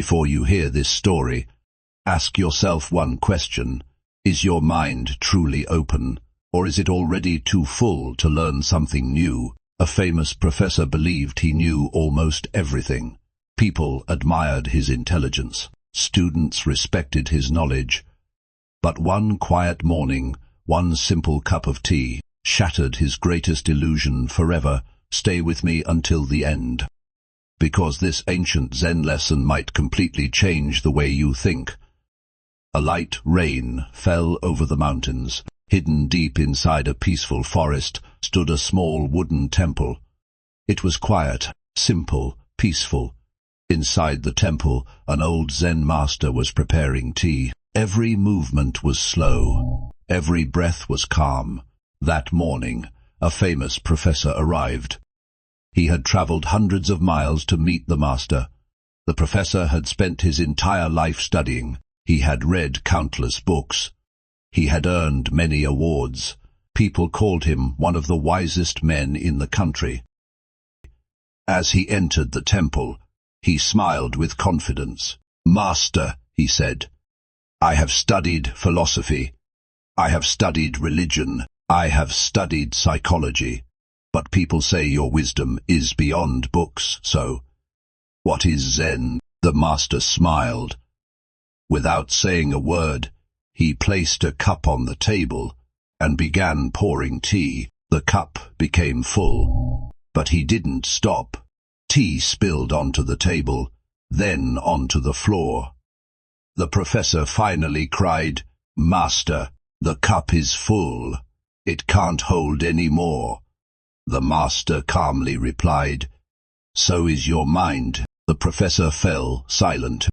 Before you hear this story, ask yourself one question. Is your mind truly open, or is it already too full to learn something new? A famous professor believed he knew almost everything. People admired his intelligence. Students respected his knowledge. But one quiet morning, one simple cup of tea, shattered his greatest illusion forever. Stay with me until the end, because this ancient Zen lesson might completely change the way you think. A light rain fell over the mountains. Hidden deep inside a peaceful forest stood a small wooden temple. It was quiet, simple, peaceful. Inside the temple, an old Zen master was preparing tea. Every movement was slow. Every breath was calm. That morning, a famous professor arrived. He had traveled hundreds of miles to meet the master. The professor had spent his entire life studying. He had read countless books. He had earned many awards. People called him one of the wisest men in the country. As he entered the temple, he smiled with confidence. "Master," he said, "I have studied philosophy. I have studied religion. I have studied psychology. But people say your wisdom is beyond books, so what is Zen?" The master smiled. Without saying a word, he placed a cup on the table and began pouring tea. The cup became full, but he didn't stop. Tea spilled onto the table, then onto the floor. The professor finally cried, "Master, the cup is full. It can't hold any more." The master calmly replied, "So is your mind." The professor fell silent.